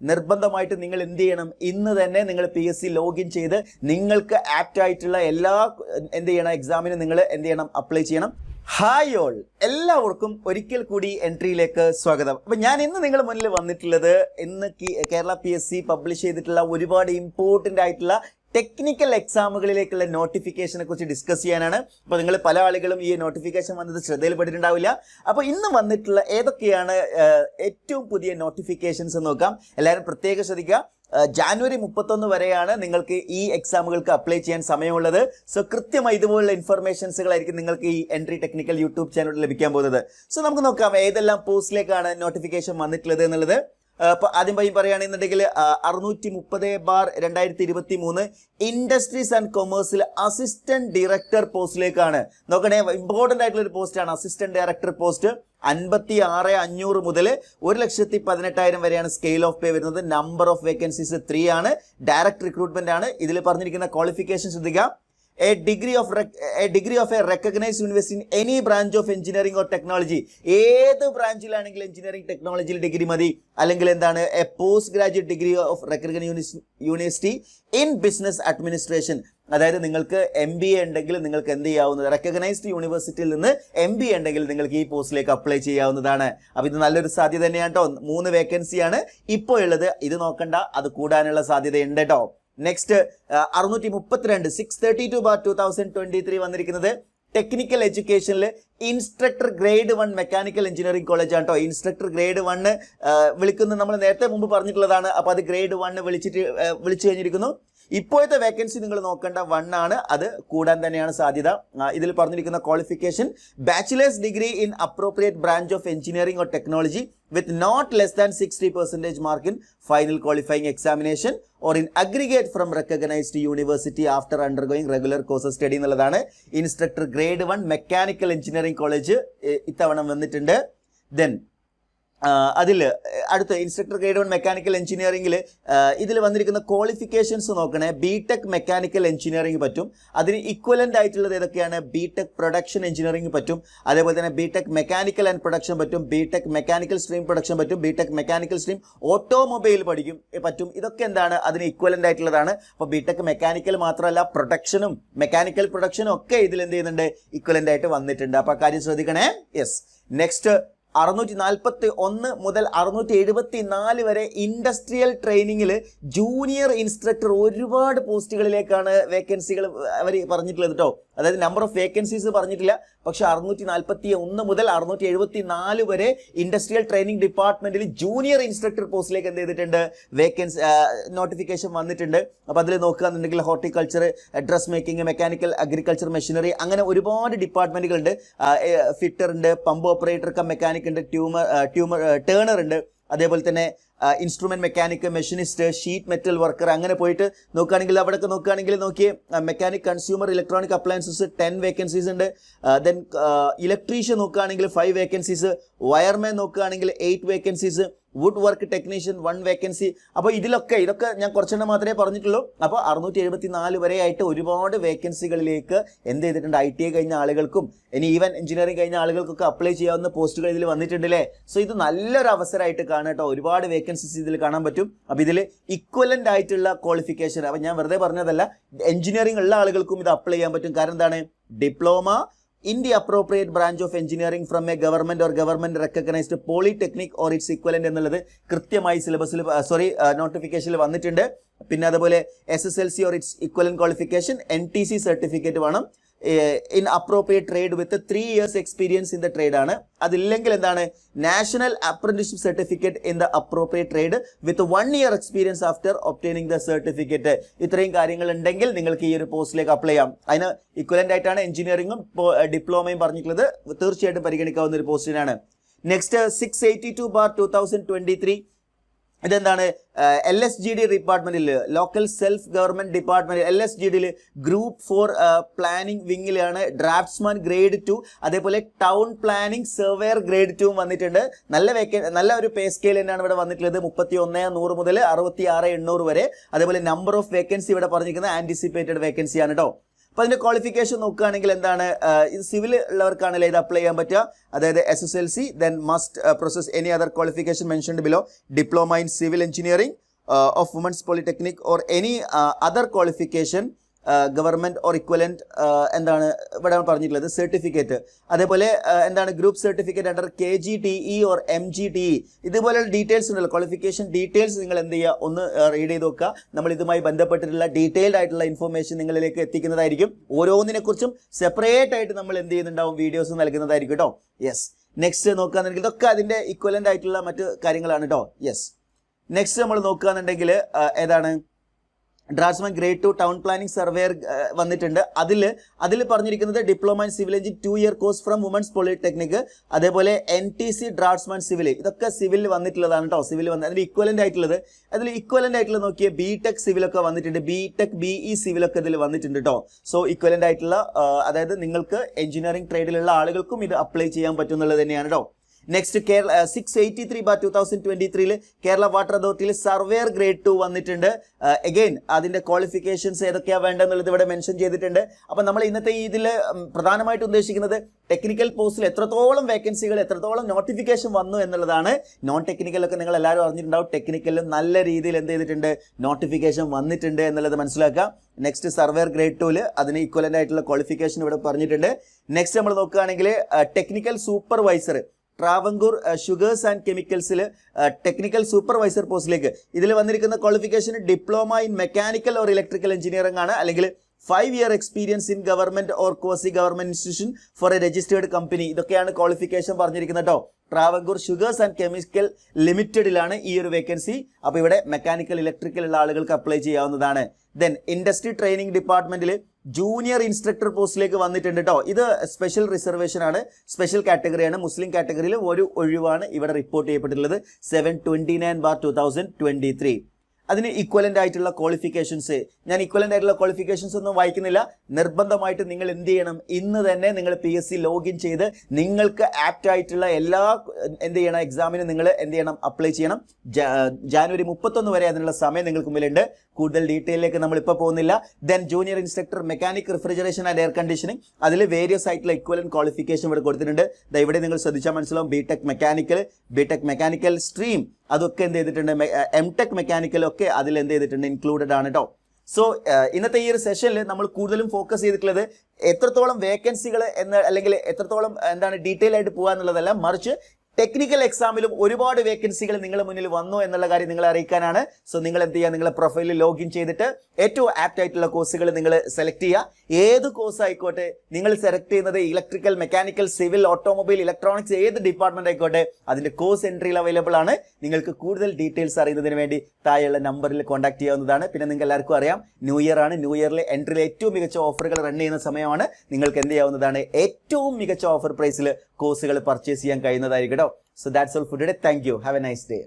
നിർബന്ധമായിട്ട് നിങ്ങൾ എന്ത് ചെയ്യണം? ഇന്ന് തന്നെ നിങ്ങൾ PSC ലോഗിൻ ചെയ്ത് നിങ്ങൾക്ക് ആപ്റ്റ് ആയിട്ടുള്ള എല്ലാ എന്ത് ചെയ്യണം എക്സാമിന് നിങ്ങൾ എന്ത് ചെയ്യണം? അപ്ലൈ ചെയ്യണം. ഹായ് ഓൾ, എല്ലാവർക്കും ഒരിക്കൽ കൂടി എൻട്രിയിലേക്ക് സ്വാഗതം. അപ്പൊ ഞാൻ ഇന്ന് നിങ്ങളുടെ മുന്നിൽ വന്നിട്ടുള്ളത് ഇന്ന് കേരള PSC പബ്ലിഷ് ചെയ്തിട്ടുള്ള ഒരുപാട് ഇമ്പോർട്ടൻ്റ് ആയിട്ടുള്ള ടെക്നിക്കൽ എക്സാമുകളിലേക്കുള്ള നോട്ടിഫിക്കേഷനെ കുറിച്ച് ഡിസ്കസ് ചെയ്യാനാണ്. അപ്പോൾ നിങ്ങൾ പല ആളുകളും ഈ നോട്ടിഫിക്കേഷൻ വന്നത് ശ്രദ്ധയിൽപ്പെട്ടിട്ടുണ്ടാവില്ല. അപ്പോൾ ഇന്ന് വന്നിട്ടുള്ള ഏതൊക്കെയാണ് ഏറ്റവും പുതിയ നോട്ടിഫിക്കേഷൻസ് എന്ന് നോക്കാം. എല്ലാവരും പ്രത്യേകം ശ്രദ്ധിക്കുക. ജാനുവരി 31 വരെയാണ് നിങ്ങൾക്ക് ഈ എക്സാമുകൾക്ക് അപ്ലൈ ചെയ്യാൻ സമയമുള്ളത്. സോ കൃത്യമായി ഇതുപോലുള്ള ഇൻഫർമേഷൻസുകളായിരിക്കും നിങ്ങൾക്ക് ഈ എൻട്രി ടെക്നിക്കൽ യൂട്യൂബ് ചാനലിൽ ലഭിക്കാൻ പോകുന്നത്. സോ നമുക്ക് നോക്കാം ഏതെല്ലാം പോസ്റ്റിലേക്കാണ് നോട്ടിഫിക്കേഷൻ വന്നിട്ടുള്ളത് എന്നുള്ളത്. ആദ്യം പറയുകയാണെന്നുണ്ടെങ്കിൽ 630/2023 ഇൻഡസ്ട്രീസ് ആൻഡ് കൊമേഴ്സിൽ അസിസ്റ്റന്റ് ഡയറക്ടർ പോസ്റ്റിലേക്കാണ്. നോക്കണേ, ഇമ്പോർട്ടൻ്റ് ആയിട്ടുള്ള ഒരു പോസ്റ്റാണ് അസിസ്റ്റന്റ് ഡയറക്ടർ പോസ്റ്റ്. 56,500 മുതൽ 1,18,000 വരെയാണ് സ്കെയിൽ ഓഫ് പേ വരുന്നത്. നമ്പർ ഓഫ് വേക്കൻസീസ് 3 ആണ്. ഡയറക്ട് റിക്രൂട്ട്മെന്റ് ആണ്. ഇതിൽ പറഞ്ഞിരിക്കുന്ന ക്വാളിഫിക്കേഷൻ ശ്രദ്ധിക്കുക. A degree of a recognized university in any branch of engineering or technology. ഏത് ബ്രാഞ്ചിലാണെങ്കിലും എഞ്ചിനീയറിംഗ് ടെക്നോളജിയിൽ ഡിഗ്രി മതി. അല്ലെങ്കിൽ എന്താണ് A post graduate degree of recognised university in business administration. അതായത് നിങ്ങൾക്ക് MBA ഉണ്ടെങ്കിൽ നിങ്ങൾക്ക് എന്ത് ചെയ്യാവുന്നത്? റെക്കഗ്നൈസ്ഡ് യൂണിവേഴ്സിറ്റിയിൽ നിന്ന് MBA ഉണ്ടെങ്കിൽ നിങ്ങൾക്ക് ഈ പോസ്റ്റിലേക്ക് അപ്ലൈ ചെയ്യാവുന്നതാണ്. അപ്പോൾ ഇത് നല്ലൊരു സാധ്യത തന്നെയാണ് കേട്ടോ. 3 വേക്കൻസിയാണ് ഇപ്പോൾ ഉള്ളത്. ഇത് നോക്കണ്ട, അത് കൂടാനുള്ള സാധ്യതയുണ്ട് കേട്ടോ. നെക്സ്റ്റ് 632/2023 വന്നിരിക്കുന്നത് ടെക്നിക്കൽ എഡ്യൂക്കേഷനിൽ instructor grade 1 mechanical engineering college ആണ് കേട്ടോ. ഇൻസ്ട്രക്ടർ ഗ്രേഡ് 1 വിളിക്കുന്നത് നമ്മൾ നേരത്തെ മുമ്പ് പറഞ്ഞിട്ടുള്ളതാണ്. അപ്പോൾ അത് ഗ്രേഡ് 1 വിളിച്ചു കഴിഞ്ഞിരിക്കുന്നു. ഇപ്പോഴത്തെ വേക്കൻസി നിങ്ങൾ നോക്കേണ്ട 1 ആണ്. അത് കൂടാൻ തന്നെയാണ് സാധ്യത. ഇതിൽ പറഞ്ഞിരിക്കുന്ന qualification bachelor's degree in appropriate branch of engineering or technology with not less than 60% mark in final qualifying examination or in aggregate from recognized university after undergoing regular courses study എന്നുള്ളതാണ്. Instructor grade 1 mechanical engineering college ഇത്തവണ വന്നിട്ടുണ്ട്. Then അതിൽ അടുത്ത instructor grade 1 mechanical എഞ്ചിനീയറിംഗിൽ ഇതിൽ വന്നിരിക്കുന്ന qualifications നോക്കണേ. BTech mechanical engineering പറ്റും. അതിന് ഇക്വലൻ്റ് ആയിട്ടുള്ളത് ഏതൊക്കെയാണ്? BTech പ്രൊഡക്ഷൻ എഞ്ചിനീയറിംഗ് പറ്റും. അതേപോലെ തന്നെ BTech മെക്കാനിക്കൽ ആൻഡ് പ്രൊഡക്ഷൻ പറ്റും. BTech മെക്കാനിക്കൽ സ്ട്രീം പ്രൊഡക്ഷൻ പറ്റും. BTech മെക്കാനിക്കൽ സ്ട്രീം ഓട്ടോമൊബൈൽ പറ്റും. ഇതൊക്കെ എന്താണ്? അതിന് ഇക്വലൻ്റ് ആയിട്ടുള്ളതാണ്. അപ്പോൾ BTech മെക്കാനിക്കൽ മാത്രമല്ല, പ്രൊഡക്ഷനും മെക്കാനിക്കൽ പ്രൊഡക്ഷനും ഒക്കെ ഇതിൽ എന്ത് ചെയ്യുന്നുണ്ട്? ഇക്വലൻ്റ് ആയിട്ട് വന്നിട്ടുണ്ട്. അപ്പോൾ കാര്യം ശ്രദ്ധിക്കണേ. യെസ്. നെക്സ്റ്റ് 641 മുതൽ 674 വരെ ഇൻഡസ്ട്രിയൽ ട്രെയിനിങ്ങിൽ ജൂനിയർ ഇൻസ്ട്രക്ടർ ഒരുപാട് പോസ്റ്റുകളിലേക്കാണ് വേക്കൻസികൾ അവർ പറഞ്ഞിട്ടുള്ളത് കേട്ടോ. അതായത് നമ്പർ ഓഫ് വേക്കൻസീസ് പറഞ്ഞിട്ടില്ല. പക്ഷെ 641 മുതൽ 674 വരെ ഇൻഡസ്ട്രിയൽ ട്രെയിനിങ് ഡിപ്പാർട്ട്മെന്റിൽ ജൂനിയർ ഇൻസ്ട്രക്ടർ പോസ്റ്റിലേക്ക് എന്ത് ചെയ്തിട്ടുണ്ട്? നോട്ടിഫിക്കേഷൻ വന്നിട്ടുണ്ട്. അപ്പോൾ അതിൽ നോക്കുകയാണെന്നുണ്ടെങ്കിൽ horticulture, dress making, mechanical, agriculture, machinery, അങ്ങനെ ഒരുപാട് ഡിപ്പാർട്ട്മെന്റുകളുണ്ട്. ഫിറ്റർ ഉണ്ട്, പമ്പ് ഓപ്പറേറ്റർ കം മെക്കാനിക് ഉണ്ട്, ടേണർ ഉണ്ട്, അതേപോലെ തന്നെ instrument mechanic, machinist, sheet metal worker, അങ്ങനെ പോയിട്ട് നോക്കുകയാണെങ്കിൽ അവിടെയൊക്കെ നോക്കുകയാണെങ്കിൽ നോക്കിയേ mechanic, consumer electronic appliances 10 vacancies ഉണ്ട്. ദെൻ ഇലക്ട്രീഷ്യൻ നോക്കുകയാണെങ്കിൽ 5 വേക്കൻസീസ്, വയർമാൻ നോക്കുകയാണെങ്കിൽ 8 vacancies, wood work technician 1 vacancy. അപ്പോൾ ഇതൊക്കെ ഞാൻ കുറച്ചെണ്ണം മാത്രമേ പറഞ്ഞിട്ടുള്ളൂ. അപ്പോൾ 674 വരെയായിട്ട് ഒരുപാട് വേക്കൻസികളിലേക്ക് എന്ത് ചെയ്തിട്ടുണ്ട്? ITI കഴിഞ്ഞ ആളുകൾക്കും ഇനി ഈവൻ എഞ്ചിനീയറിംഗ് കഴിഞ്ഞ ആളുകൾക്കൊക്കെ അപ്ലൈ ചെയ്യാവുന്ന പോസ്റ്റുകൾ ഇതിൽ വന്നിട്ടുണ്ടല്ലേ. സോ ഇത് നല്ലൊരു അവസരമായിട്ട് കാണാം കേട്ടോ. ഒരുപാട് വേക്കൻസീസ് ഇതിൽ കാണാൻ പറ്റും. അപ്പോൾ ഇതിൽ ഇക്വലൻ്റ് ആയിട്ടുള്ള ക്വാളിഫിക്കേഷൻ, അപ്പം ഞാൻ വെറുതെ പറഞ്ഞതല്ല, എഞ്ചിനീയറിംഗ് ഉള്ള ആളുകൾക്കും ഇത് അപ്ലൈ ചെയ്യാൻ പറ്റും. കാരണം എന്താണ്? Diploma in the appropriate branch of engineering from a government or government recognized polytechnic or its equivalent എന്നുള്ളത് കൃത്യമായി സിലബസിൽ നോട്ടിഫിക്കേഷനിൽ വന്നിട്ടുണ്ട്. പിന്നെ അതുപോലെ SSLC or its equivalent qualification, NTC certificate വേണം. In appropriate trade with 3 years experience in the trade ആണ്. അതില്ലെങ്കിൽ എന്താണ്? National apprenticeship certificate in the appropriate trade with 1 year experience after obtaining the certificate. ഇത്രയും കാര്യങ്ങൾ ഉണ്ടെങ്കിൽ നിങ്ങൾക്ക് ഈ ഒരു പോസ്റ്റിലേക്ക് അപ്ലൈ ചെയ്യാം. അതിന് ഇക്വലൻ്റ് ആയിട്ടാണ് എഞ്ചിനീയറിംഗും ഡിപ്ലോമയും പറഞ്ഞിട്ടുള്ളത്. തീർച്ചയായിട്ടും പരിഗണിക്കാവുന്ന ഒരു പോസ്റ്റിനാണ്. നെക്സ്റ്റ് 682/2023 ഇതെന്താണ്? LSGD ഡിപ്പാർട്ട്മെന്റിൽ, ലോക്കൽ സെൽഫ് ഗവൺമെന്റ് ഡിപ്പാർട്ട്മെന്റ്, LSGDയിൽ ഗ്രൂപ്പ് 4 പ്ലാനിംഗ് വിങ്ങിലാണ് ഡ്രാഫ്റ്റ്സ്മാൻ ഗ്രേഡ് 2, അതേപോലെ ടൗൺ പ്ലാനിംഗ് സർവേയർ ഗ്രേഡ് 2 വന്നിട്ടുണ്ട്. നല്ല ഒരു പേ സ്കെയിൽ തന്നെയാണ് ഇവിടെ വന്നിട്ടുള്ളത്. 31,100 മുതൽ 66,800 വരെ. അതേപോലെ നമ്പർ ഓഫ് വേക്കൻസി ഇവിടെ പറഞ്ഞിരിക്കുന്നത് ആന്റിസിപ്പേറ്റഡ് വേക്കൻസി ആണ് കേട്ടോ. അപ്പോൾ അതിൻ്റെ ക്വാളിഫിക്കേഷൻ നോക്കുകയാണെങ്കിൽ എന്താണ്, ഇത് സിവിൽ ഉള്ളവർക്കാണല്ലോ ഇത് അപ്ലൈ ചെയ്യാൻ പറ്റുക. അതായത് SSLC, then must process any other qualification mentioned below, diploma in civil engineering of Women's Polytechnic or any other qualification government or equivalent എന്താണ് ഇവിടെ പറഞ്ഞിട്ടുള്ളത് സർട്ടിഫിക്കറ്റ്. അതേപോലെ എന്താണ് group certificate under KGTE or MGTE, ഇതുപോലെയുള്ള details ഉണ്ടല്ലോ, qualification details നിങ്ങൾ എന്ത് ചെയ്യുക, ഒന്ന് റീഡ് ചെയ്ത് നോക്കുക. നമ്മൾ ഇതുമായി ബന്ധപ്പെട്ടിട്ടുള്ള ഡീറ്റെയിൽഡ് ആയിട്ടുള്ള ഇൻഫർമേഷൻ നിങ്ങളിലേക്ക് എത്തിക്കുന്നതായിരിക്കും. ഓരോന്നിനെക്കുറിച്ചും സെപ്പറേറ്റ് ആയിട്ട് നമ്മൾ എന്ത് ചെയ്യുന്നുണ്ടാവും, വീഡിയോസ് നൽകുന്നതായിരിക്കും കേട്ടോ. യെസ്, നെക്സ്റ്റ് നോക്കുകയാണെന്നുണ്ടെങ്കിൽ ഇതൊക്കെ അതിൻ്റെ ഇക്വലൻ്റ് ആയിട്ടുള്ള മറ്റ് കാര്യങ്ങളാണ് കേട്ടോ. യെസ്, നെക്സ്റ്റ് നമ്മൾ നോക്കുകയാണെന്നുണ്ടെങ്കിൽ ഏതാണ്, draughtsman grade 2 town planning surveyor വന്നിട്ടുണ്ട്. അതിൽ പറഞ്ഞിരിക്കുന്നത് diploma in civil engine 2 year course from women's polytechnic. അതേപോലെ NTC ഡ്രാഫ്റ്റ്സ്മാൻ സിവിൽ, ഇതൊക്കെ സിവിൽ വന്നിട്ടുള്ളതാണ് കേട്ടോ. സിവിൽ വന്ന് അതിൽ ഇക്വലൻ്റ് ആയിട്ടുള്ളത് നോക്കിയ BTech സിവിലൊക്കെ വന്നിട്ടുണ്ട്, BTech BE സിവിലൊക്കെ ഇതിൽ വന്നിട്ടുണ്ട് കേട്ടോ. സോ ഇക്വലൻ്റ് ആയിട്ടുള്ള അതായത് നിങ്ങൾക്ക് എഞ്ചിനീയറിംഗ് ട്രേഡിലുള്ള ആളുകൾക്കും ഇത് അപ്ലൈ ചെയ്യാൻ പറ്റുന്നുള്ളത് തന്നെയാണ് കേട്ടോ. നെക്സ്റ്റ് കേരള 683/2023 കേരള വാട്ടർ അതോറിറ്റിയിൽ സർവേയർ ഗ്രേഡ് 2 വന്നിട്ടുണ്ട്. അഗെയിൻ അതിൻ്റെ ക്വാളിഫിക്കേഷൻസ് ഏതൊക്കെയാണ് വേണ്ടതെന്നുള്ളത് ഇവിടെ മെൻഷൻ ചെയ്തിട്ടുണ്ട്. അപ്പം നമ്മൾ ഇന്നത്തെ ഇതിൽ പ്രധാനമായിട്ട് ഉദ്ദേശിക്കുന്നത് ടെക്നിക്കൽ പോസ്റ്റിൽ എത്രത്തോളം വേക്കൻസികൾ, എത്രത്തോളം നോട്ടിഫിക്കേഷൻ വന്നു എന്നുള്ളതാണ്. നോൺ ടെക്നിക്കലൊക്കെ നിങ്ങൾ എല്ലാവരും അറിഞ്ഞിട്ടുണ്ടാവും, ടെക്നിക്കലിലും നല്ല രീതിയിൽ എന്ത് ചെയ്തിട്ടുണ്ട്, നോട്ടിഫിക്കേഷൻ വന്നിട്ടുണ്ട് എന്നുള്ളത് മനസ്സിലാക്കുക. നെക്സ്റ്റ് സർവേയർ ഗ്രേഡ് 2ൽ അതിന് ഈക്വലൻ്റ് ആയിട്ടുള്ള ക്വാളിഫിക്കേഷൻ ഇവിടെ പറഞ്ഞിട്ടുണ്ട്. നെക്സ്റ്റ് നമ്മൾ നോക്കുകയാണെങ്കിൽ technical supervisor Travancore sugars and കെമിക്കൽസിൽ ടെക്നിക്കൽ സൂപ്പർവൈസർ പോസ്റ്റിലേക്ക് ഇതിൽ വന്നിരിക്കുന്ന qualification diploma in mechanical or electrical engineering ആണ്, അല്ലെങ്കിൽ 5 year experience in government or quasi government institution for a registered company. ഇതൊക്കെയാണ് ക്വാളിഫിക്കേഷൻ പറഞ്ഞിരിക്കുന്നത് കേട്ടോ. ട്രാവങ്കൂർ ഷുഗേഴ്സ് ആൻഡ് കെമിക്കൽ ലിമിറ്റഡിലാണ് ഈ ഒരു വേക്കൻസി. അപ്പോൾ ഇവിടെ മെക്കാനിക്കൽ ഇലക്ട്രിക്കൽ ഉള്ള ആളുകൾക്ക് അപ്ലൈ ചെയ്യാവുന്നതാണ്. ദെൻ ഇൻഡസ്ട്രി ട്രെയിനിങ് ഡിപ്പാർട്ട്മെന്റിൽ ജൂനിയർ ഇൻസ്ട്രക്ടർ പോസ്റ്റിലേക്ക് വന്നിട്ടുണ്ട് കേട്ടോ. ഇത് സ്പെഷ്യൽ റിസർവേഷൻ ആണ്, സ്പെഷ്യൽ കാറ്റഗറിയാണ്. മുസ്ലിം കാറ്റഗറിയിൽ ഒരു ഒഴിവാണ് ഇവിടെ റിപ്പോർട്ട് ചെയ്യപ്പെട്ടിട്ടുള്ളത് 729/2023. അതിന് ഈക്വലൻ്റ് ആയിട്ടുള്ള ക്വാളിഫിക്കേഷൻസ്, ഞാൻ ഈക്വലൻ്റ് ആയിട്ടുള്ള ക്വാളിഫിക്കേഷൻസ് ഒന്നും വായിക്കുന്നില്ല. നിർബന്ധമായിട്ട് നിങ്ങൾ എന്ത് ചെയ്യണം, ഇന്ന് തന്നെ നിങ്ങൾ PSC ലോഗിൻ ചെയ്ത് നിങ്ങൾക്ക് ആപ്റ്റ് ആയിട്ടുള്ള എല്ലാ എന്ത് ചെയ്യണം, എക്സാമിന് നിങ്ങൾ എന്ത് ചെയ്യണം, അപ്ലൈ ചെയ്യണം. ജാനുവരി 31 വരെ അതിനുള്ള സമയം നിങ്ങൾക്ക് മുമ്പിലുണ്ട്. കൂടുതൽ ഡീറ്റെയിലേക്ക് നമ്മളിപ്പോൾ പോകുന്നില്ല. Then junior instructor mechanic refrigeration and air conditioning, അതിൽ വേരിയസ് ആയിട്ടുള്ള ഈക്വലൻ്റ് ക്വാളിഫിക്കേഷൻ ഇവിടെ കൊടുത്തിട്ടുണ്ട്. ഇവിടെ നിങ്ങൾ ശ്രദ്ധിച്ചാൽ മനസ്സിലാവും. BTech മെക്കാനിക്കൽ സ്ട്രീം അതൊക്കെ എന്ത് ചെയ്തിട്ടുണ്ട്, MTech മെക്കാനിക്കൽ ഒക്കെ അതിൽ എന്ത് ചെയ്തിട്ടുണ്ട്, ഇൻക്ലൂഡഡ് ആണ് കേട്ടോ. സോ ഇന്നത്തെ ഈ ഒരു സെഷനിൽ നമ്മൾ കൂടുതലും ഫോക്കസ് ചെയ്തിട്ടുള്ളത് എത്രത്തോളം വേക്കൻസികൾ അല്ലെങ്കിൽ എത്രത്തോളം എന്താണ് ഡീറ്റെയിൽ ആയിട്ട് പോകുക എന്നുള്ളതല്ല, മറിച്ച് ടെക്നിക്കൽ എക്സാമിലും ഒരുപാട് വേക്കൻസികൾ നിങ്ങളുടെ മുന്നിൽ വന്നു എന്നുള്ള കാര്യം നിങ്ങളെ അറിയിക്കാനാണ്. സോ നിങ്ങൾ എന്ത് ചെയ്യുക, നിങ്ങളുടെ പ്രൊഫൈലിൽ ലോഗിൻ ചെയ്തിട്ട് ഏറ്റവും ആപ്റ്റ് ആയിട്ടുള്ള കോഴ്സുകൾ നിങ്ങൾ സെലക്ട് ചെയ്യുക. ഏത് കോഴ്സ് ആയിക്കോട്ടെ, നിങ്ങൾ സെലക്ട് ചെയ്യുന്നത് electrical, mechanical, civil, automobile, electronics, ഏത് ഡിപ്പാർട്ട്മെന്റ് ആയിക്കോട്ടെ അതിന്റെ കോഴ്സ് എൻട്രിയിൽ അവൈലബിൾ ആണ്. നിങ്ങൾക്ക് കൂടുതൽ ഡീറ്റെയിൽസ് അറിയുന്നതിന് വേണ്ടി താഴെയുള്ള നമ്പറിൽ കോൺടാക്ട് ചെയ്യാവുന്നതാണ്. പിന്നെ നിങ്ങൾക്ക് എല്ലാവർക്കും അറിയാം, ന്യൂ ഇയർ ആണ്. ന്യൂ ഇയറിൽ എൻട്രിയിൽ ഏറ്റവും മികച്ച ഓഫറുകൾ റൺ ചെയ്യുന്ന സമയമാണ്. നിങ്ങൾക്ക് എന്ത് ചെയ്യാവുന്നതാണ്, ഏറ്റവും മികച്ച ഓഫർ പ്രൈസിൽ കോഴ്സുകൾ പർച്ചേസ് ചെയ്യാൻ കഴിയുന്നതായിരിക്കും. So that's all for today. Thank you. Have a nice day.